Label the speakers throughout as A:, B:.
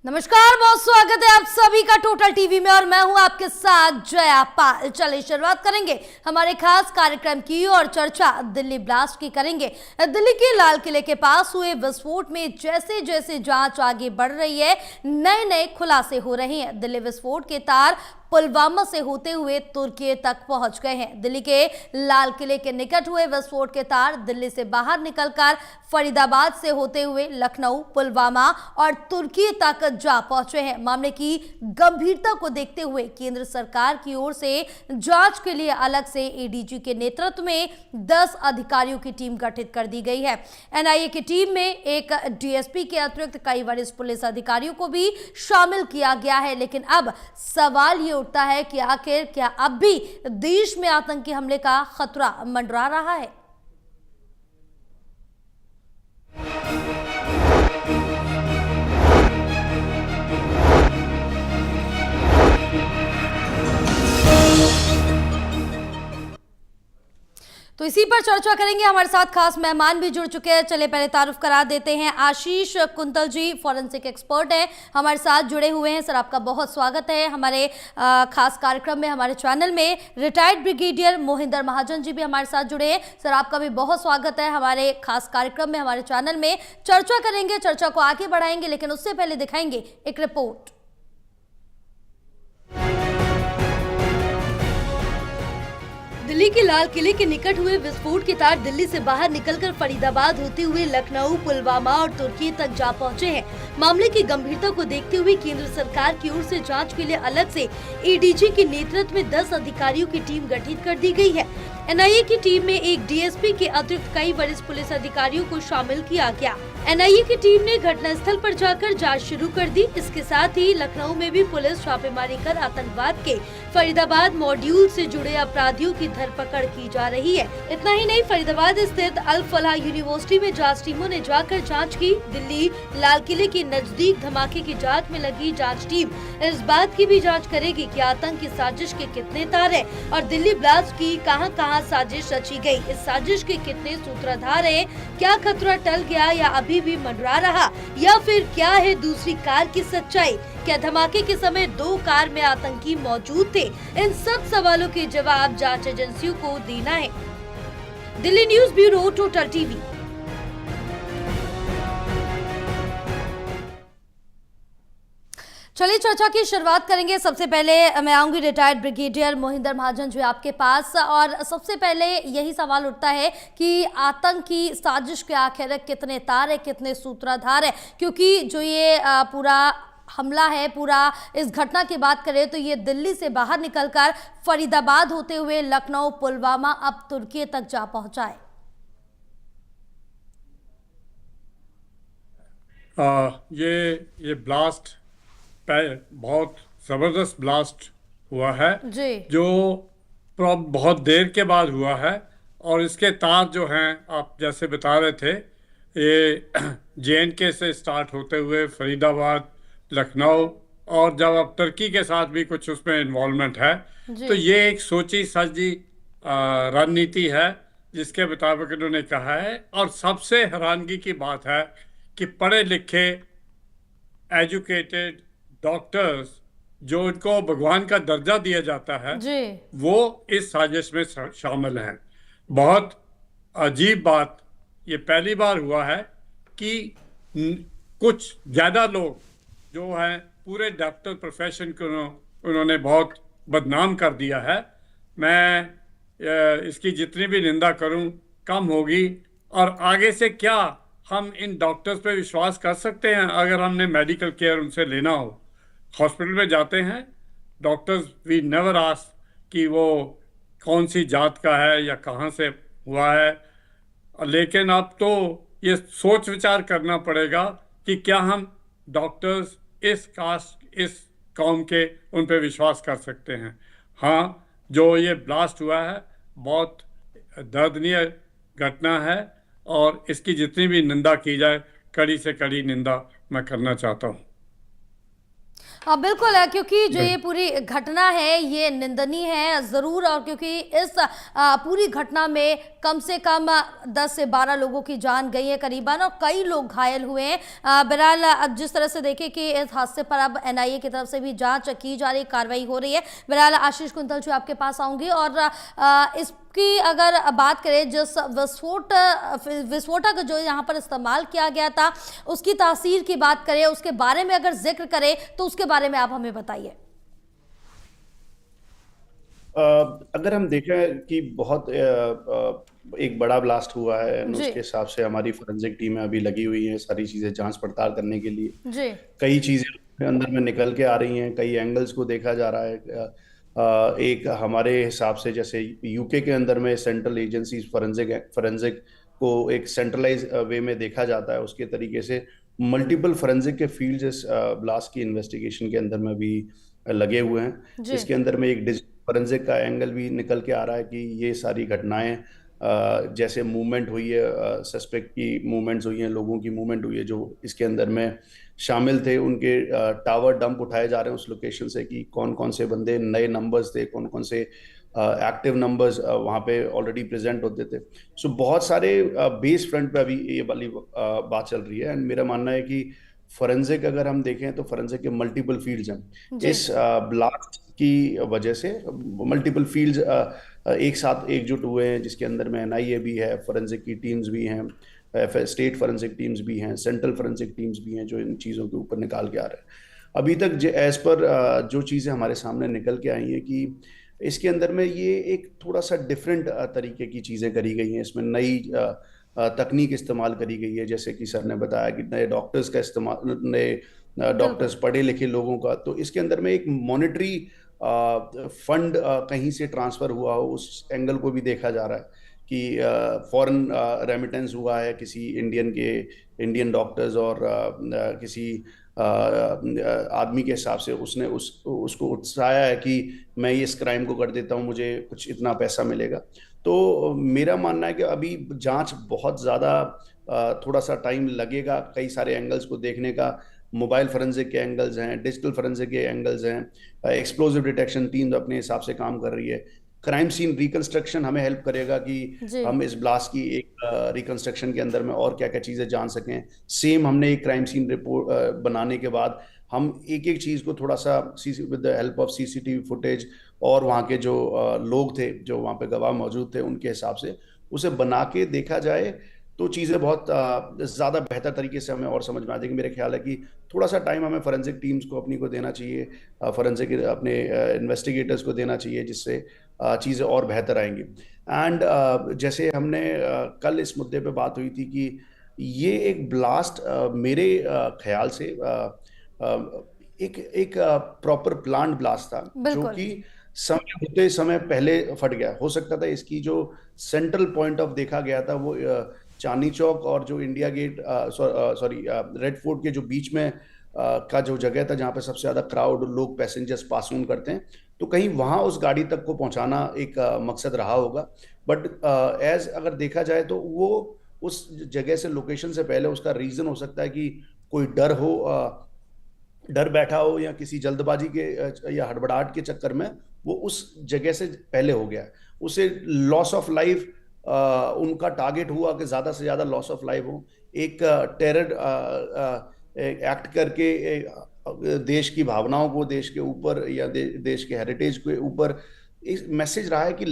A: नमस्कार, बहुत स्वागत है आप सभी का टोटल टीवी में और मैं हूं आपके साथ जया पाल। चलिए शुरुआत करेंगे हमारे खास कार्यक्रम की और चर्चा दिल्ली ब्लास्ट की करेंगे। दिल्ली के लाल किले के पास हुए विस्फोट में जैसे जैसे जांच आगे बढ़ रही है, नए नए खुलासे हो रहे हैं। दिल्ली विस्फोट के तार पुलवामा से होते हुए तुर्की तक पहुंच गए हैं। दिल्ली के लाल किले के निकट हुए विस्फोट के तार दिल्ली से बाहर निकलकर फरीदाबाद से होते हुए लखनऊ, पुलवामा और तुर्की तक जा पहुंचे हैं। मामले की गंभीरता को देखते हुए केंद्र सरकार की ओर से जांच के लिए अलग से एडीजी के नेतृत्व में 10 अधिकारियों की टीम गठित कर दी गई है। एनआईए की टीम में एक डीएसपी के अतिरिक्त कई वरिष्ठ पुलिस अधिकारियों को भी शामिल किया गया है। लेकिन अब सवाल ये उठता है कि आखिर क्या अब भी देश में आतंकी हमले का खतरा मंडरा रहा है? तो इसी पर चर्चा करेंगे। हमारे साथ खास मेहमान भी जुड़ चुके हैं। चले पहले तारुफ करा देते हैं। आशीष कुंतल जी फॉरेंसिक एक्सपर्ट हैं, हमारे साथ जुड़े हुए हैं। सर, आपका बहुत स्वागत है हमारे खास कार्यक्रम में, हमारे चैनल में। रिटायर्ड ब्रिगेडियर मोहिंदर महाजन जी भी हमारे साथ जुड़े हैं। सर, आपका भी बहुत स्वागत है हमारे खास कार्यक्रम में, हमारे चैनल में। चर्चा करेंगे, चर्चा को आगे बढ़ाएंगे, लेकिन उससे पहले दिखाएंगे एक रिपोर्ट। दिल्ली के लाल किले के निकट हुए विस्फोट के तार दिल्ली से बाहर निकलकर फरीदाबाद होते हुए लखनऊ, पुलवामा और तुर्की तक जा पहुंचे हैं। मामले की गंभीरता को देखते हुए केंद्र सरकार की ओर से जांच के लिए अलग से एडीजी के नेतृत्व में 10 अधिकारियों की टीम गठित कर दी गई है। एनआईए की टीम में एक डीएसपी के अतिरिक्त कई वरिष्ठ पुलिस अधिकारियों को शामिल किया गया। एनआईए की टीम ने घटनास्थल पर जाकर जांच शुरू कर दी। इसके साथ ही लखनऊ में भी पुलिस छापेमारी कर आतंकवाद के फरीदाबाद मॉड्यूल से जुड़े अपराधियों की धरपकड़ की जा रही है। इतना ही नहीं, फरीदाबाद स्थित अल फलाह यूनिवर्सिटी में जांच टीमों ने जाकर जांच की। दिल्ली लाल किले के नजदीक धमाके की जांच में लगी जांच टीम इस बात की भी जांच करेगी कि आतंक की साजिश के कितने तार हैं और दिल्ली ब्लास्ट की कहां-कहां साजिश रची गई। इस साजिश के कितने सूत्रधार हैं, क्या खतरा टल गया या अभी भी मंडरा रहा, या फिर क्या है दूसरी कार की सच्चाई? क्या धमाके के समय 2 कार में आतंकी मौजूद थे? इन सब सवालों के जवाब जांच एजेंसियों को देना है। Delhi news bureau, total TV. चलिए चर्चा की शुरुआत करेंगे। सबसे पहले मैं आऊंगी रिटायर्ड ब्रिगेडियर मोहिंदर महाजन जी आपके पास, और सबसे पहले यही सवाल उठता है कि आतंकी साजिश के आखिर कितने तार है, कितने सूत्रधार है? क्योंकि जो ये पूरा हमला है, पूरा इस घटना की बात करें तो ये दिल्ली से बाहर निकलकर फरीदाबाद होते हुए लखनऊ, पुलवामा, अब तुर्की तक जा पहुंचा है।
B: ये ब्लास्ट बहुत ज़बरदस्त ब्लास्ट हुआ है
A: जी,
B: जो बहुत देर के बाद हुआ है। और इसके तार जो हैं, आप जैसे बता रहे थे, ये जेएनके से स्टार्ट होते हुए फरीदाबाद, लखनऊ, और जब अब तुर्की के साथ भी कुछ उसमें इन्वॉल्वमेंट है, तो ये एक सोची समझी रणनीति है जिसके मुताबिक उन्होंने कहा है। और सबसे हैरानगी की बात है कि पढ़े लिखे एजुकेटेड डॉक्टर्स, जो उनको भगवान का दर्जा दिया जाता है, वो इस साजिश में शामिल हैं। बहुत अजीब बात, ये पहली बार हुआ है कि कुछ ज़्यादा लोग जो हैं पूरे डॉक्टर प्रोफेशन को उन्होंने बहुत बदनाम कर दिया है। मैं इसकी जितनी भी निंदा करूं कम होगी। और आगे से क्या हम इन डॉक्टर्स पे विश्वास कर सकते हैं? अगर हमने मेडिकल केयर उनसे लेना हो, हॉस्पिटल में जाते हैं डॉक्टर्स, वी नेवर आस्क कि वो कौन सी जात का है या कहाँ से हुआ है। लेकिन अब तो ये सोच विचार करना पड़ेगा कि क्या हम डॉक्टर्स इस कास्ट, इस कौम के, उन पे विश्वास कर सकते हैं? हाँ, जो ये ब्लास्ट हुआ है बहुत दर्दनीय घटना है और इसकी जितनी भी निंदा की जाए, कड़ी से कड़ी निंदा मैं करना चाहता हूँ।
A: हाँ बिल्कुल है, क्योंकि जो ये पूरी घटना है ये निंदनीय है ज़रूर, और क्योंकि इस पूरी घटना में कम से कम 10 से 12 लोगों की जान गई है करीबन, और कई लोग घायल हुए हैं। बहरहाल अब जिस तरह से देखें कि इस हादसे पर अब एनआईए की तरफ से भी जांच की जा रही, कार्रवाई हो रही है। बहरहाल आशीष कुंतल जी आपके पास आऊंगी, और इसकी अगर बात करें, जिस विस्फोटक जो यहाँ पर इस्तेमाल किया गया था उसकी तासीर की बात करें, उसके बारे में अगर जिक्र करें तो उसके बारे में आप हमें बताइए।
C: अगर हम देखें कि बहुत एक बड़ा ब्लास्ट हुआ है, उसके हिसाब से हमारी फोरेंसिक टीमें अभी लगी हुई हैं सारी चीजें जांच पड़ताल करने के लिए।
A: जी।
C: कई चीजें अंदर में निकल के आ रही हैं, कई एंगल्स को देखा जा रहा है। एक हमारे हिसाब से जैसे यूके के अंदर में सेंट्रल एजेंसी फोरेंसिक को एक सेंट्रलाइज वे में देखा जाता है, उसके तरीके से मल्टीपल फोरेंसिक के फील्ड्स इस ब्लास्ट की इन्वेस्टिगेशन के अंदर में भी लगे हुए हैं। इसके अंदर में एक डिजिटल फोरेंसिक का एंगल भी निकल के आ रहा है कि ये सारी घटनाएं जैसे मूवमेंट हुई है, सस्पेक्ट की मूवमेंट्स हुई हैं, लोगों की मूवमेंट हुई है जो इसके अंदर में शामिल थे, उनके टावर डंप उठाए जा रहे हैं उस लोकेशन से कि कौन कौन से बंदे नए नंबर्स थे, कौन कौन से एक्टिव नंबर्स वहाँ पे ऑलरेडी प्रेजेंट होते थे। सो बहुत सारे बेस फ्रंट पे अभी ये वाली बात चल रही है। एंड मेरा मानना है कि फोरेंसिक अगर हम देखें तो फोरेंसिक के मल्टीपल फील्ड्स हैं। इस ब्लास्ट की वजह से मल्टीपल फील्ड्स एक साथ एकजुट हुए हैं, जिसके अंदर में एनआईए भी है, फोरेंसिक की टीम्स भी हैं, स्टेट फोरेंसिक टीम्स भी हैं, सेंट्रल फोरेंसिक टीम्स भी हैं जो इन चीज़ों के ऊपर निकाल के आ रहे हैं। अभी तक एज पर जो चीज़ें हमारे सामने निकल के आई हैं कि इसके अंदर में ये एक थोड़ा सा डिफरेंट तरीके की चीज़ें करी गई हैं, इसमें नई तकनीक इस्तेमाल करी गई है, जैसे कि सर ने बताया कि नए डॉक्टर्स का इस्तेमाल, नए डॉक्टर्स, पढ़े लिखे लोगों का, तो इसके अंदर में एक मॉनेटरी फंड कहीं से ट्रांसफर हुआ हो, उस एंगल को भी देखा जा रहा है कि फॉरेन रेमिटेंस हुआ है किसी इंडियन डॉक्टर्स और किसी आदमी के हिसाब से उसने उसको उत्साया है कि मैं इस क्राइम को कर देता हूँ, मुझे कुछ इतना पैसा मिलेगा। तो मेरा मानना है कि अभी जांच बहुत ज़्यादा थोड़ा सा टाइम लगेगा, कई सारे एंगल्स को देखने का। मोबाइल फोरेंसिक के एंगल्स हैं, डिजिटल फोरेंसिक के एंगल्स हैं, एक्सप्लोजिव डिटेक्शन टीम अपने हिसाब से काम कर रही है, क्राइम सीन रिकंस्ट्रक्शन हमें हेल्प करेगा कि हम इस ब्लास्ट की एक रिकंस्ट्रक्शन के अंदर में और क्या क्या चीज़ें जान सकें। सेम हमने एक क्राइम सीन रिपोर्ट बनाने के बाद हम एक एक चीज़ को थोड़ा सा with the help of CCTV footage और वहाँ के जो लोग थे, जो वहाँ पे गवाह मौजूद थे, उनके हिसाब से उसे बना के देखा जाए तो चीज़ें बहुत ज़्यादा बेहतर तरीके से हमें और समझ में आ जाएगी। मेरा ख्याल है कि थोड़ा सा टाइम हमें फोरेंसिक टीम्स को अपनी को देना चाहिए, फोरेंसिक अपने इन्वेस्टिगेटर्स को देना चाहिए, जिससे चीज़ें और बेहतर आएंगी। एंड जैसे हमने कल इस मुद्दे पे बात हुई थी कि ये एक ब्लास्ट मेरे ख्याल से एक प्रॉपर प्लान ब्लास्ट था, जो कि समय होते समय पहले फट गया। हो सकता था इसकी जो सेंट्रल पॉइंट ऑफ देखा गया था वो चांदनी चौक और जो इंडिया गेट रेड फोर्ट के जो बीच में का जो जगह था जहाँ पे सबसे ज्यादा क्राउड, लोग पैसेंजर्स पास ऑन करते हैं, तो कहीं वहां उस गाड़ी तक को पहुंचाना एक मकसद रहा होगा। बट एज अगर देखा जाए तो वो उस जगह से, लोकेशन से पहले उसका रीजन हो सकता है कि कोई डर बैठा हो, या किसी जल्दबाजी के या हड़बड़ाहट के चक्कर में वो उस जगह से पहले हो गया। उसे लॉस ऑफ लाइफ उनका टारगेट हुआ कि ज्यादा से ज्यादा लॉस ऑफ लाइफ हो, एक टेरर एक्ट करके देश की भावनाओं को, देश के ऊपर या देश के हेरिटेज के ऊपर एक मैसेज रहा है कि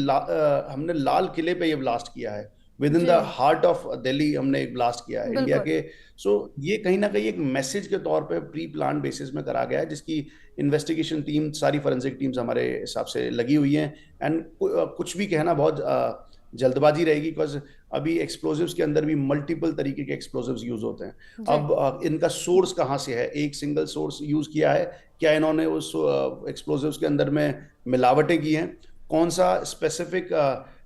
C: हमने लाल किले पे ये ब्लास्ट किया है, with in the heart of Delhi हमने एक ब्लास्ट किया है इंडिया के। सो ये कहीं ना कहीं एक मैसेज के तौर पे प्री प्लान बेसिस में करा गया है, जिसकी इन्वेस्टिगेशन टीम, सारी फोरेंसिक टीम्स हमारे हिसाब से लगी हुई हैं। एंड कुछ भी कहना बहुत जल्दबाजी रहेगी, बिकॉज अभी एक्सप्लोजिव्स के अंदर भी मल्टीपल तरीके के एक्सप्लोजिव्स यूज होते हैं। अब इनका सोर्स कहाँ से है, एक सिंगल सोर्स यूज किया है क्या, इन्होंने उस एक्सप्लोजिव्स के अंदर में मिलावटें की हैं, कौन सा स्पेसिफिक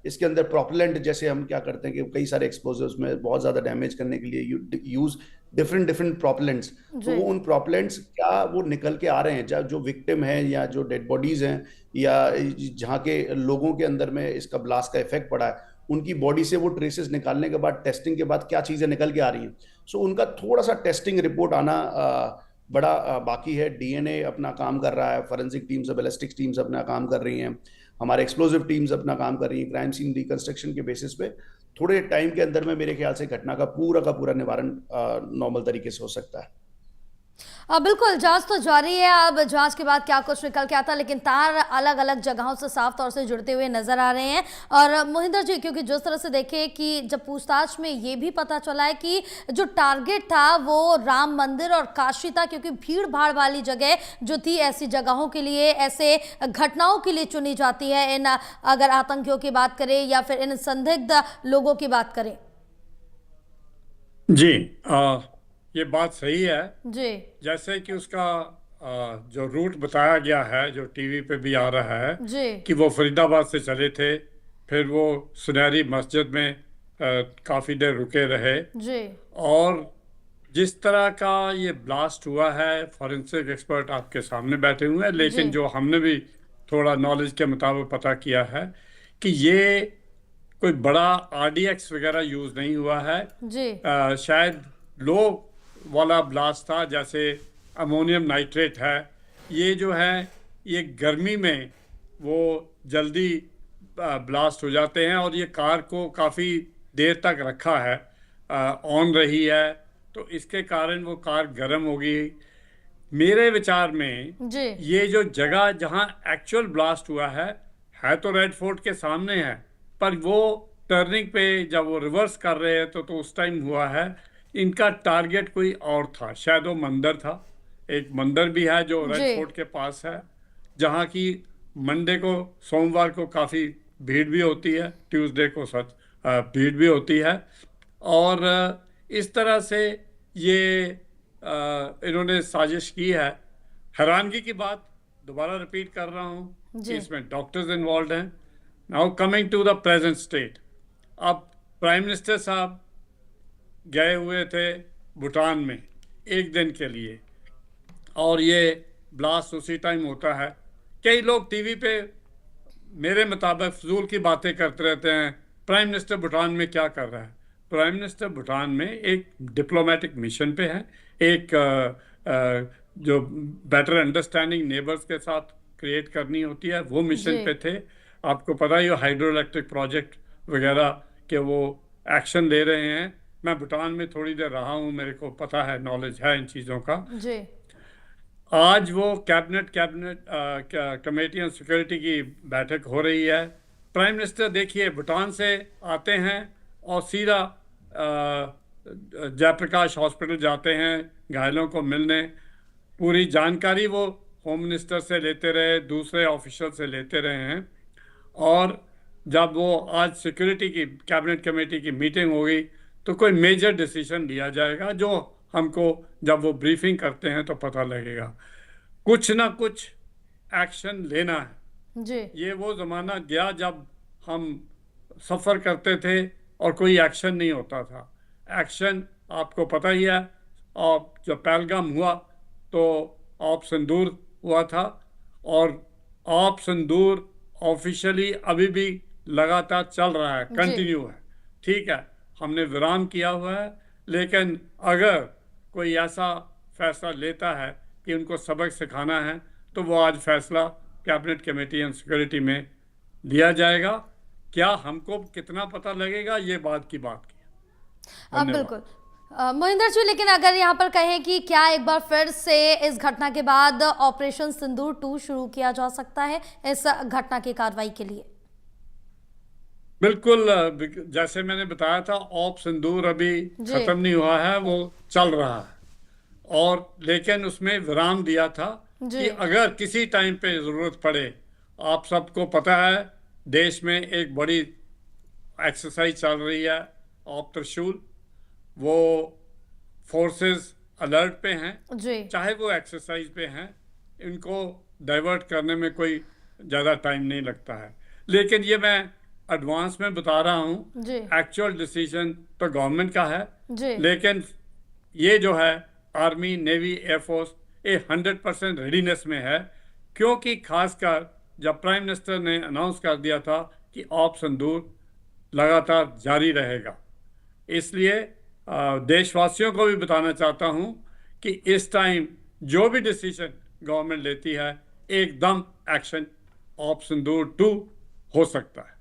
C: इसके अंदर प्रोपेलेंट, जैसे हम क्या करते हैं कि कई सारे एक्सप्लोजिव्स में बहुत ज्यादा डैमेज करने के लिए यूज डिफरेंट प्रोपेलेंट्स, तो वो उन प्रोपेलेंट्स क्या वो निकल के आ रहे हैं, जो विक्टिम है या जो डेड बॉडीज हैं या जहाँ के लोगों के अंदर में इसका ब्लास्ट का इफेक्ट पड़ा है, उनकी बॉडी से वो ट्रेसेस निकालने के बाद, टेस्टिंग के बाद क्या चीजें निकल के आ रही हैं। सो उनका थोड़ा सा टेस्टिंग रिपोर्ट आना बड़ा बाकी है। डीएनए अपना काम कर रहा है, फॉरेंसिक टीम्स, बैलिस्टिक्स टीम्स अपना काम कर रही हैं, हमारे एक्सप्लोजिव टीम्स अपना काम कर रही हैं। क्राइम सीन रिकंस्ट्रक्शन के बेसिस पे थोड़े टाइम के अंदर में मेरे ख्याल से घटना का पूरा निवारण नॉर्मल तरीके से हो सकता है।
A: बिल्कुल, जांच तो जारी है। अब जांच के बाद क्या कुछ निकल के आता है, लेकिन तार अलग अलग जगहों से साफ तौर से जुड़ते हुए नजर आ रहे हैं। और मोहिंदर जी, क्योंकि जिस तरह से देखें कि जब पूछताछ में ये भी पता चला है कि जो टारगेट था वो राम मंदिर और काशी था, क्योंकि भीड़ भाड़ वाली जगह जो थी ऐसी जगहों के लिए, ऐसे घटनाओं के लिए चुनी जाती है, इन अगर आतंकियों की बात करें या फिर इन संदिग्ध लोगों की बात करें।
B: जी, ये बात सही है
A: जी।
B: जैसे कि उसका जो रूट बताया गया है, जो टीवी पे भी आ रहा है
A: जी।
B: कि वो फरीदाबाद से चले थे, फिर वो सुनहरी मस्जिद में काफ़ी देर रुके रहे
A: जी।
B: और जिस तरह का ये ब्लास्ट हुआ है, फॉरेंसिक एक्सपर्ट आपके सामने बैठे हुए हैं, लेकिन जो हमने भी थोड़ा नॉलेज के मुताबिक पता किया है कि ये कोई बड़ा आरडीएक्स वगैरह यूज़ नहीं हुआ है
A: जी।
B: शायद लो वाला ब्लास्ट था, जैसे अमोनियम नाइट्रेट है। ये जो है ये गर्मी में वो जल्दी ब्लास्ट हो जाते हैं और ये कार को काफ़ी देर तक रखा है, ऑन रही है, तो इसके कारण वो कार गर्म होगी। मेरे विचार में
A: जी।
B: ये जो जगह जहां एक्चुअल ब्लास्ट हुआ है तो रेड फोर्ट के सामने है, पर वो टर्निंग पे जब वो रिवर्स कर रहे हैं तो उस टाइम हुआ है। इनका टारगेट कोई और था, शायद वो मंदिर था। एक मंदिर भी है जो रेड फोर्ट के पास है, जहाँ की मंडे को, सोमवार को काफ़ी भीड़ भी होती है, ट्यूसडे को भीड़ भी होती है। और इस तरह से ये इन्होंने साजिश की है। हैरानगी की बात, दोबारा रिपीट कर रहा हूँ कि इसमें डॉक्टर्स इन्वॉल्व हैं। Now coming to the present state, अब प्राइम मिनिस्टर साहब गए हुए थे भूटान में एक दिन के लिए और ये ब्लास्ट उसी टाइम होता है। कई लोग टीवी पे मेरे मुताबिक फजूल की बातें करते रहते हैं, प्राइम मिनिस्टर भूटान में क्या कर रहा है। प्राइम मिनिस्टर भूटान में एक डिप्लोमेटिक मिशन पे है, एक जो बेटर अंडरस्टैंडिंग नेबर्स के साथ क्रिएट करनी होती है, वो मिशन पे थे। आपको पता ही, हाइड्रो इलेक्ट्रिक प्रोजेक्ट वगैरह के वो एक्शन ले रहे हैं। मैं भूटान में थोड़ी देर रहा हूँ, मेरे को पता है, नॉलेज है इन चीज़ों का।
A: जी।
B: आज वो कैबिनेट कमेटी ऑन सिक्योरिटी की बैठक हो रही है। प्राइम मिनिस्टर देखिए भूटान से आते हैं और सीधा जयप्रकाश हॉस्पिटल जाते हैं घायलों को मिलने। पूरी जानकारी वो होम मिनिस्टर से लेते रहे, दूसरे ऑफिसर से लेते रहे हैं। और जब वो आज सिक्योरिटी की कैबिनेट कमेटी की मीटिंग होगी तो कोई मेजर डिसीजन लिया जाएगा, जो हमको जब वो ब्रीफिंग करते हैं तो पता लगेगा। कुछ ना कुछ एक्शन लेना है
A: जी।
B: ये वो ज़माना गया जब हम सफ़र करते थे और कोई एक्शन नहीं होता था। एक्शन आपको पता ही है, और जब पहलगाम हुआ तो ऑप सिंदूर हुआ था, और ऑप सिंदूर ऑफिशियली अभी भी लगातार चल रहा है, कंटिन्यू है। ठीक है, हमने विराम किया हुआ है, लेकिन अगर कोई ऐसा फैसला लेता है कि उनको सबक सिखाना है तो वो आज फैसला कैबिनेट कमेटी ऑन सिक्योरिटी में लिया जाएगा। क्या हमको कितना पता लगेगा, ये बात की बात की।
A: बिल्कुल मोहिंदर जी, लेकिन अगर यहाँ पर कहें कि क्या एक बार फिर से इस घटना के बाद ऑपरेशन सिंदूर 2 शुरू किया जा सकता है इस घटना की कार्रवाई के लिए?
B: बिल्कुल, जैसे मैंने बताया था, ऑप सिंदूर अभी खत्म नहीं हुआ है, वो चल रहा है। और लेकिन उसमें विराम दिया था कि अगर किसी टाइम पे ज़रूरत पड़े, आप सबको पता है देश में एक बड़ी एक्सरसाइज चल रही है ऑप त्रिशूल, वो फोर्सेस अलर्ट पे हैं, चाहे वो एक्सरसाइज पे हैं, इनको डाइवर्ट करने में कोई ज़्यादा टाइम नहीं लगता है। लेकिन ये मैं एडवांस में बता रहा हूँ, एक्चुअल डिसीजन तो गवर्नमेंट का है, लेकिन ये जो है आर्मी, नेवी, एयरफोर्स ये 100% रेडीनेस में है, क्योंकि खासकर जब प्राइम मिनिस्टर ने अनाउंस कर दिया था कि ऑप सिंदूर लगातार जारी रहेगा। इसलिए देशवासियों को भी बताना चाहता हूँ कि इस टाइम जो भी डिसीजन गवर्नमेंट लेती है एकदम एक्शन ऑप्शन 2 हो सकता है।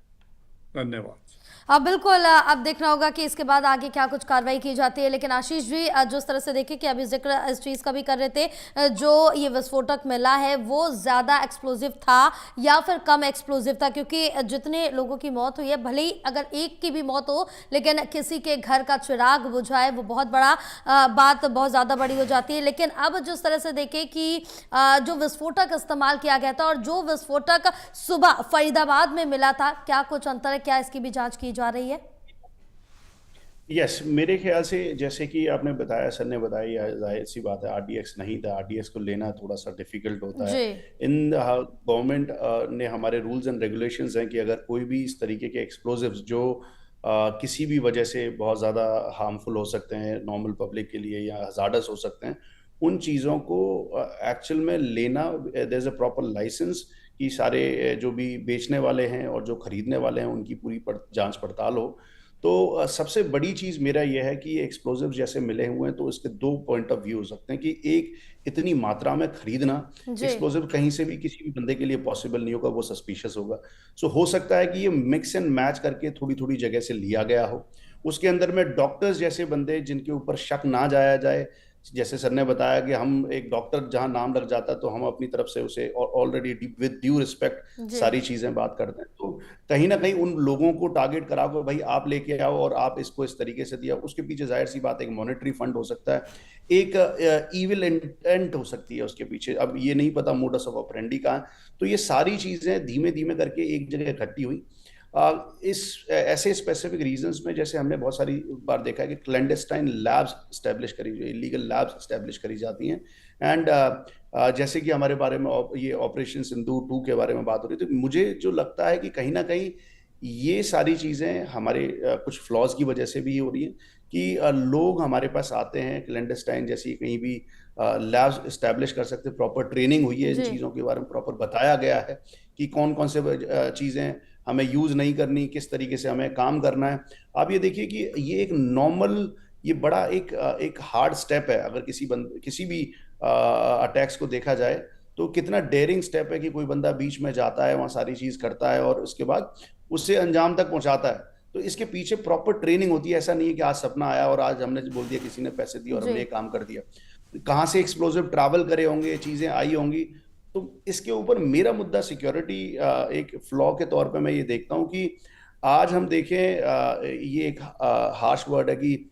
B: धन्यवाद।
A: अब बिल्कुल अब देखना होगा कि इसके बाद आगे क्या कुछ कार्रवाई की जाती है। लेकिन आशीष जी, जिस तरह से देखें कि अभी जिक्र इस चीज़ का भी कर रहे थे, जो ये विस्फोटक मिला है वो ज़्यादा एक्सप्लोजिव था या फिर कम एक्सप्लोजिव था? क्योंकि जितने लोगों की मौत हुई है, भले ही अगर एक की भी मौत हो, लेकिन किसी के घर का चिराग बुझाए वो बहुत बड़ा बात बहुत ज़्यादा बड़ी हो जाती है। लेकिन अब जिस तरह से देखें कि जो विस्फोटक इस्तेमाल किया गया था और जो विस्फोटक सुबह फरीदाबाद में मिला था, क्या कुछ अंतर है? क्या इसकी भी जाँच की जा रही है?
C: यस, मेरे ख्याल से जैसे कि आपने बताया, सर ने बताया, जाहिर सी बात है आरडीएक्स नहीं था, आरडीएक्स को लेना थोड़ा सा डिफिकल्ट होता है।
A: जी।
C: इन गवर्नमेंट ने हमारे रूल्स एंड रेगुलेशंस हैं कि अगर कोई भी इस तरीके के एक्सप्लोजिव्स जो किसी भी वजह से बहुत ज़्यादा हार्मफुल हो सकते हैं नॉर्मल पब्लिक के लिए या हजार्डस हो सकते हैं, उन चीज़ों को एक्चुअल में लेना, there is a proper licence कि सारे जो भी बेचने वाले हैं और जो खरीदने वाले हैं उनकी पूरी जांच पड़ताल हो। तो सबसे बड़ी चीज़ मेरा यह है कि ये एक्सप्लोजिव जैसे मिले हुए हैं तो इसके दो पॉइंट ऑफ व्यू हो सकते हैं कि एक, इतनी मात्रा में खरीदना
A: जी।
C: एक्सप्लोजिव कहीं से भी किसी भी बंदे के लिए पॉसिबल नहीं होगा, वो सस्पिशियस होगा। सो हो सकता है कि ये मिक्स एंड मैच करके थोड़ी थोड़ी जगह से लिया गया हो। उसके अंदर में डॉक्टर्स जैसे बंदे जिनके ऊपर शक ना जाया जाए, जैसे सर ने बताया कि हम एक डॉक्टर जहां नाम लग जाता है तो हम अपनी तरफ से उसे ऑलरेडी विद ड्यू रिस्पेक्ट
A: जी।
C: सारी चीजें बात करते हैं। तो कहीं ना कहीं उन लोगों को टारगेट करा कर भाई आप लेके आओ और आप इसको इस तरीके से दिया, उसके पीछे जाहिर सी बात एक मॉनेटरी फंड हो सकता है, एक इविल इंटेंट हो सकती है उसके पीछे। अब ये नहीं पता मोडस ऑफ ऑपरेंडी का है। तो ये सारी चीजें धीमे धीमे करके एक जगह इकट्ठी हुई। इस ऐसे स्पेसिफिक रीजंस में जैसे हमने बहुत सारी बार देखा है कि क्लैंडस्टाइन लैब्स स्टैब्लिश करी, इलीगल लैब्स स्टैब्लिश करी जाती हैं। एंड जैसे कि हमारे बारे में ये ऑपरेशन सिंदूर 2 के बारे में बात हो रही, तो मुझे जो लगता है कि कहीं ना कहीं ये सारी चीज़ें हमारे कुछ फ्लॉज की वजह से भी हो रही है कि लोग हमारे पास आते हैं क्लैंडस्टाइन जैसी कहीं भी लैब्स इस्टेब्लिश कर सकते, प्रॉपर ट्रेनिंग हुई है इन
A: जी।
C: चीज़ों के बारे में, प्रॉपर बताया गया है कि कौन कौन से चीज़ें हमें यूज़ नहीं करनी, किस तरीके से हमें काम करना है। आप ये देखिए कि ये एक नॉर्मल, ये बड़ा एक हार्ड स्टेप है। अगर किसी भी अटैक्स को देखा जाए तो कितना डेयरिंग स्टेप है कि कोई बंदा बीच में जाता है, वहाँ सारी चीज़ करता है और उसके बाद उससे अंजाम तक पहुँचाता है। तो इसके पीछे प्रॉपर ट्रेनिंग होती है। ऐसा नहीं है कि आज सपना आया और आज हमने बोल दिया, किसी ने पैसे दिए और हमने ये काम कर दिया। कहाँ से एक्सप्लोजिव ट्रैवल करे होंगे, चीज़ें आई होंगी। तो इसके ऊपर मेरा मुद्दा सिक्योरिटी एक फ्लॉ के तौर पे मैं ये देखता हूँ कि आज हम देखें, ये एक हार्श वर्ड है कि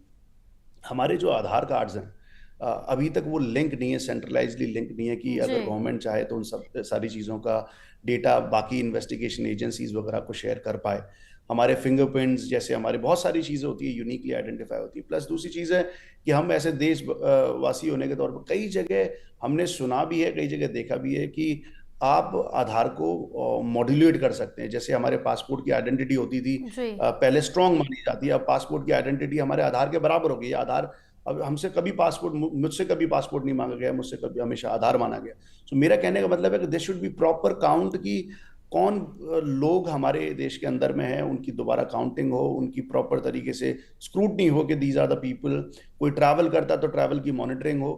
C: हमारे जो आधार कार्ड्स हैं अभी तक वो लिंक नहीं है, सेंट्रलाइजली लिंक नहीं है कि अगर गवर्नमेंट चाहे तो उन सब सारी चीज़ों का डेटा बाकी इन्वेस्टिगेशन एजेंसीज वगैरह को शेयर कर पाए। हमारे फिंगरप्रिंट्स जैसे हमारी बहुत सारी चीज़ें होती है, यूनिकली आइडेंटिफाई होती है। प्लस दूसरी चीज़ है कि हम ऐसे देशवासी होने के तौर पर कई जगह हमने सुना भी है, कई जगह देखा भी है कि आप आधार को मॉड्यूलेट कर सकते हैं। जैसे हमारे पासपोर्ट की आइडेंटिटी होती थी पहले स्ट्रांग मानी जाती है, अब पासपोर्ट की आइडेंटिटी हमारे आधार के बराबर हो गई है। आधार, अब हमसे कभी पासपोर्ट, मुझसे कभी पासपोर्ट नहीं मांगा गया, मुझसे कभी हमेशा आधार माना गया। तो मेरा कहने का मतलब है कि this should be proper count कि कौन लोग हमारे देश के अंदर में हैं, उनकी दोबारा काउंटिंग हो, उनकी प्रॉपर तरीके से स्क्रूटनी हो कि दीज आर द पीपल। कोई ट्रैवल करता तो ट्रैवल की मॉनिटरिंग हो।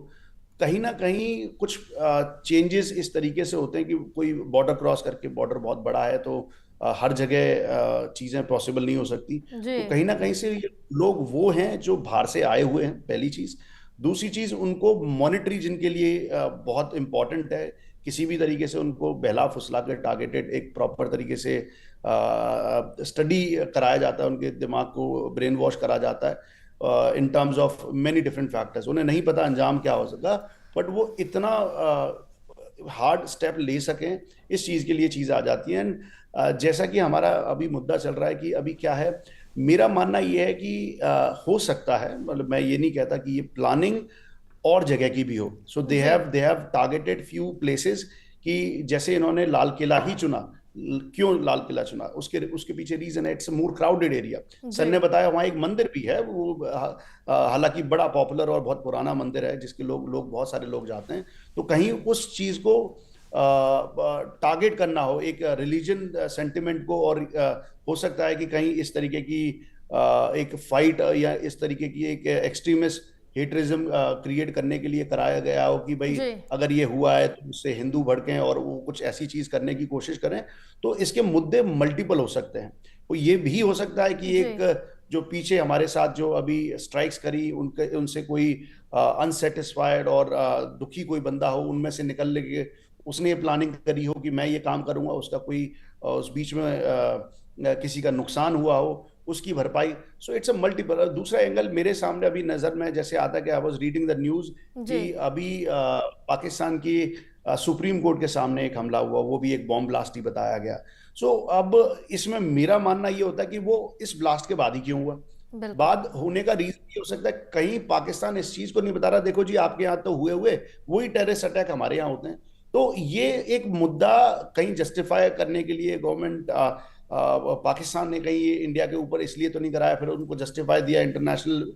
C: कहीं ना कहीं कुछ चेंजेस इस तरीके से होते हैं कि कोई बॉर्डर क्रॉस करके, बॉर्डर बहुत बड़ा है तो हर जगह चीजें पॉसिबल नहीं हो सकती। तो कहीं ना कहीं से लोग वो हैं जो बाहर से आए हुए हैं, पहली चीज। दूसरी चीज, उनको मॉनिटरी जिनके लिए बहुत इंपॉर्टेंट है, किसी भी तरीके से उनको बहला फुसला कर टारगेटेड एक प्रॉपर तरीके से स्टडी कराया जाता है, उनके दिमाग को ब्रेन वॉश करा जाता है in terms of many different factors. उन्हें नहीं पता अंजाम क्या हो सका, बट वो इतना हार्ड स्टेप ले सकें, इस चीज के लिए चीज आ जाती है। जैसा कि हमारा अभी मुद्दा चल रहा है कि अभी क्या है, मेरा मानना यह है कि हो सकता है, मतलब मैं ये नहीं कहता कि ये प्लानिंग और जगह की भी हो। So they have targeted few places कि जैसे इन्होंने लाल किला ही चुना। क्यों लाल किला चुना, उसके पीछे रीजन है, it's more crowded area. Sir ने बताया वहाँ एक मंदिर भी है, वो हालांकि बड़ा पॉपुलर और बहुत पुराना मंदिर है जिसके लोग बहुत सारे लोग जाते हैं। तो कहीं उस चीज को टारगेट करना हो, एक रिलीजन सेंटिमेंट को, और हो सकता है कि कहीं इस तरीके की एक फाइट या इस तरीके की एक एक्सट्रीमिस्ट हेटरिज्म क्रिएट करने के लिए कराया गया हो कि भाई अगर ये हुआ है तो उससे हिंदू भड़कें और वो कुछ ऐसी चीज करने की कोशिश करें, तो इसके मुद्दे मल्टीपल हो सकते हैं। तो ये भी हो सकता है कि एक जो पीछे हमारे साथ जो अभी स्ट्राइक्स करी उनके उनसे कोई अनसेटिस्फाइड और दुखी कोई बंदा हो, उनमें से निकलने के उसने ये प्लानिंग करी हो कि मैं ये काम करूंगा, उसका कोई उस बीच में किसी का नुकसान हुआ हो, उसकी भरपाई। So it's a multiple. दूसरा एंगल मेरे सामने अभी नजर में जैसे आता कि I was reading the news कि अभी पाकिस्तान की सुप्रीम कोर्ट के सामने एक हमला हुआ, वो भी एक बॉम्ब ब्लास्ट ही बताया गया। सो अब इसमें मेरा मानना ये होता है कि वो इस ब्लास्ट के बाद ही क्यों हुआ। बाद होने का रीजन ये हो सकता है कहीं पाकिस्तान इस चीज को नहीं बता रहा, देखो जी आपके यहाँ तो हुए वही टेररिस्ट अटैक हमारे यहाँ होते हैं। तो ये एक मुद्दा कहीं जस्टिफाई करने के लिए गवर्नमेंट पाकिस्तान ने कहीं ये इंडिया के ऊपर इसलिए तो नहीं कराया, फिर उनको जस्टिफाई दिया इंटरनेशनल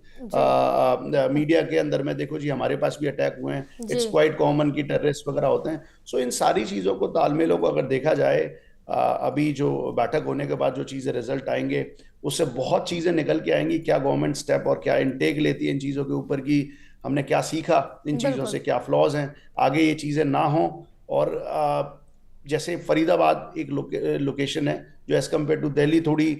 C: मीडिया के अंदर में, देखो जी हमारे पास भी अटैक हुए हैं, इट्स क्वाइट कॉमन कि टेररिस्ट वगैरह होते हैं। सो इन सारी चीजों को तालमेलों को अगर देखा जाए, अभी जो बैठक होने के बाद जो चीजें रिजल्ट आएंगे उससे बहुत चीजें निकल के आएंगी। क्या गवर्नमेंट स्टेप और क्या इनटेक लेती है इन चीजों के ऊपर की हमने क्या सीखा इन चीजों से, क्या फ्लॉज हैं, आगे ये चीजें ना हो। और जैसे फरीदाबाद एक लोकेशन है जो एज कम्पेयर टू दिल्ली थोड़ी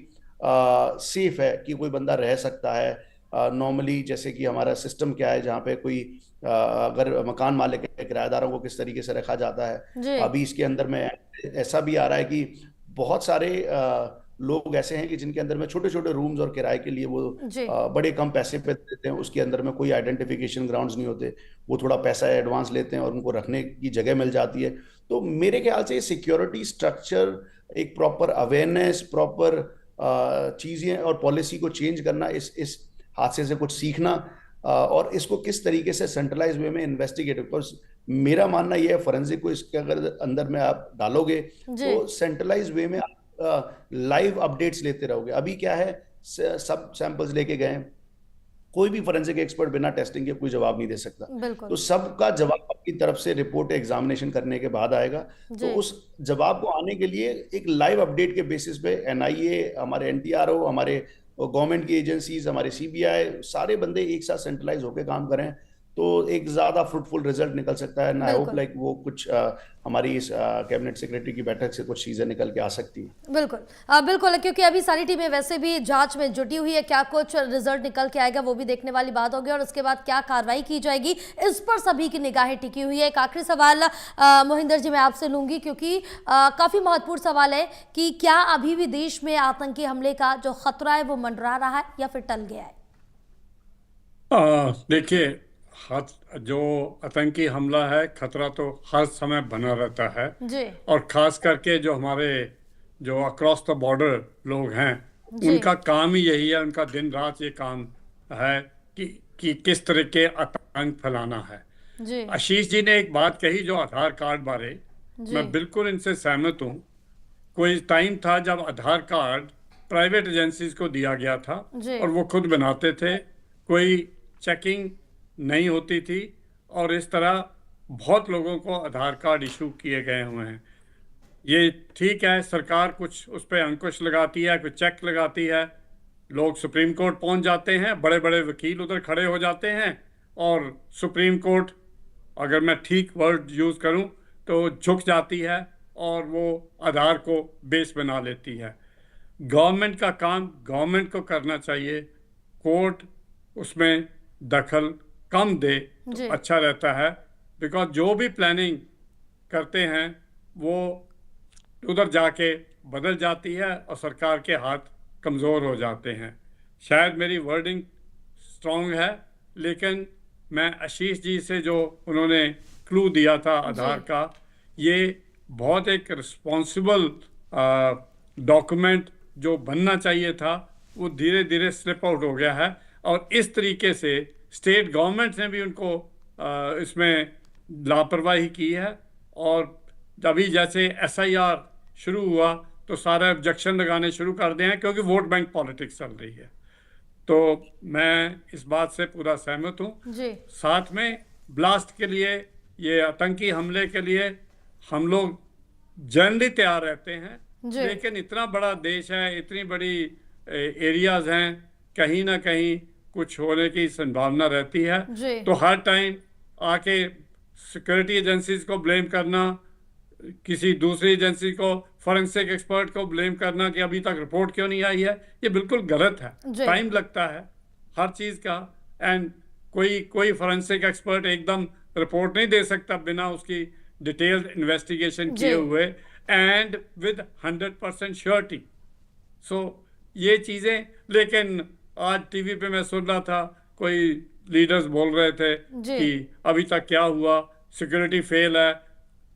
C: सेफ है कि कोई बंदा रह सकता है नॉर्मली। जैसे कि हमारा सिस्टम क्या है जहाँ पे कोई अगर मकान मालिक है, किराएदारों को किस तरीके से रखा जाता है। अभी इसके अंदर में ऐसा भी आ रहा है कि बहुत सारे लोग ऐसे हैं कि जिनके अंदर में छोटे छोटे रूम्स और किराए के लिए वो बड़े कम पैसे पे देते हैं, उसके अंदर में कोई आइडेंटिफिकेशन ग्राउंड्स नहीं होते, वो थोड़ा पैसा एडवांस लेते हैं और उनको रखने की जगह मिल जाती है। तो मेरे ख्याल से सिक्योरिटी स्ट्रक्चर, एक प्रॉपर अवेयरनेस, प्रॉपर चीजें और पॉलिसी को चेंज करना, इस हादसे से कुछ सीखना और इसको किस तरीके से सेंट्रलाइज वे में इन्वेस्टिगेट। बिकॉज मेरा मानना यह है फोरेंसिक को इसके अगर अंदर में आप डालोगे तो सेंट्रलाइज वे में लाइव अपडेट्स लेते रहोगे। अभी क्या है, सब सैंपल्स लेके गए, कोई भी फोरेंसिक एक्सपर्ट बिना टेस्टिंग के कोई जवाब नहीं दे सकता। तो सबका जवाब अपनी तरफ से रिपोर्ट एग्जामिनेशन करने के बाद आएगा। तो उस जवाब को आने के लिए एक लाइव अपडेट के बेसिस पे एनआईए, हमारे एनटीआरओ, हमारे गवर्नमेंट की एजेंसीज, हमारे सीबीआई, सारे बंदे एक साथ सेंट्रलाइज होकर काम करें तो एक ज्यादा फ्रूटफुल रिजल्ट निकल सकता है। आई होप लाइक वो कुछ हमारी इस कैबिनेट सेक्रेटरी की बैठक से कुछ चीजें निकल के आ सकती है।
A: बिल्कुल बिल्कुल, क्योंकि अभी सारी टीमें वैसे भी जांच में जुटी हुई है, क्या कुछ रिजल्ट निकल के आएगा वो भी देखने वाली बात होगी और उसके बाद क्या कार्रवाई की जाएगी इस पर सभी की निगाहें टिकी हुई है। एक आखिरी सवाल मोहिंदर जी मैं आपसे लूंगी, क्योंकि काफी महत्वपूर्ण सवाल है कि क्या अभी भी देश में आतंकी हमले का जो खतरा है वो मंडरा रहा है या फिर टल गया है?
B: देखिए, जो आतंकी हमला है, खतरा तो हर समय बना रहता है जी। और खास करके जो हमारे जो अक्रॉस द बॉर्डर लोग हैं उनका काम ही यही है, उनका दिन रात ये काम है कि किस तरह के आतंक फैलाना है जी। आशीष जी ने एक बात कही जो आधार कार्ड बारे, मैं बिल्कुल इनसे सहमत हूँ। कोई टाइम था जब आधार कार्ड प्राइवेट एजेंसीज को दिया गया था और वो खुद बनाते थे, कोई चेकिंग नहीं होती थी और इस तरह बहुत लोगों को आधार कार्ड इशू किए गए हुए हैं। ये ठीक है, सरकार कुछ उस पर अंकुश लगाती है, कुछ चेक लगाती है, लोग सुप्रीम कोर्ट पहुंच जाते हैं, बड़े बड़े वकील उधर खड़े हो जाते हैं और सुप्रीम कोर्ट, अगर मैं ठीक वर्ड यूज़ करूं तो झुक जाती है और वो आधार को बेस बना लेती है। गवर्नमेंट का काम गवर्नमेंट को करना चाहिए, कोर्ट उसमें दखल कम दे तो अच्छा रहता है। बिकॉज जो भी प्लानिंग करते हैं वो उधर जाके बदल जाती है और सरकार के हाथ कमज़ोर हो जाते हैं। शायद मेरी वर्डिंग स्ट्रॉन्ग है, लेकिन मैं आशीष जी से जो उन्होंने क्लू दिया था आधार का, ये बहुत एक रिस्पॉन्सिबल डॉक्यूमेंट जो बनना चाहिए था वो धीरे धीरे स्लिप आउट हो गया है। और इस तरीके से स्टेट गवर्नमेंट ने भी उनको इसमें लापरवाही की है और अभी जैसे SIR शुरू हुआ तो सारे ऑब्जेक्शन लगाने शुरू कर दिए हैं क्योंकि वोट बैंक पॉलिटिक्स चल रही है। तो मैं इस बात से पूरा सहमत हूँ। साथ में ब्लास्ट के लिए, ये आतंकी हमले के लिए हम लोग जनरली तैयार रहते हैं, लेकिन इतना बड़ा देश है, इतनी बड़ी एरियाज हैं, कहीं ना कहीं कुछ होने की संभावना रहती है,
D: जी।
B: तो हर टाइम आके सिक्योरिटी एजेंसीज को ब्लेम करना, किसी दूसरी एजेंसी को, फॉरेंसिक एक्सपर्ट को ब्लेम करना कि अभी तक रिपोर्ट क्यों नहीं आई है, ये बिल्कुल गलत है।
D: जी।
B: टाइम लगता है हर चीज का, एंड कोई फॉरेंसिक एक्सपर्ट एकदम रिपोर्ट नहीं दे सकता बिना उसकी डिटेल्ड इन्वेस्टिगेशन किए हुए एंड विद 100% श्योरिटी। सो ये चीजें, लेकिन आज टीवी पे मैं सुन रहा था, कोई लीडर्स बोल रहे थे कि अभी तक क्या हुआ, सिक्योरिटी फेल है,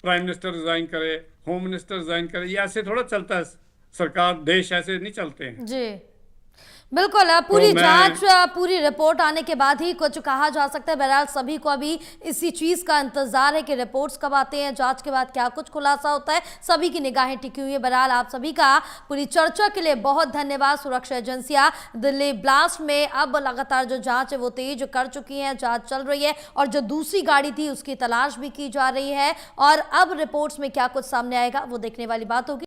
B: प्राइम मिनिस्टर रिजाइन करे, होम मिनिस्टर रिजाइन करे। ये ऐसे थोड़ा चलता है सरकार, देश ऐसे नहीं चलते हैं।
D: जी बिल्कुल, पूरी जांच, पूरी रिपोर्ट आने के बाद ही कुछ कहा जा सकता है। बहरहाल सभी को अभी इसी चीज का इंतजार है कि रिपोर्ट्स कब आते हैं, जांच के बाद क्या कुछ खुलासा होता है। सभी की निगाहें टिकी हुई है। बहरहाल आप सभी का पूरी चर्चा के लिए बहुत धन्यवाद। सुरक्षा एजेंसियां दिल्ली ब्लास्ट में अब लगातार जो जांच है वो तेज कर चुकी है, जांच चल रही है और जो दूसरी गाड़ी थी उसकी तलाश भी की जा रही है और अब रिपोर्ट्स में क्या कुछ सामने आएगा वो देखने वाली बात होगी।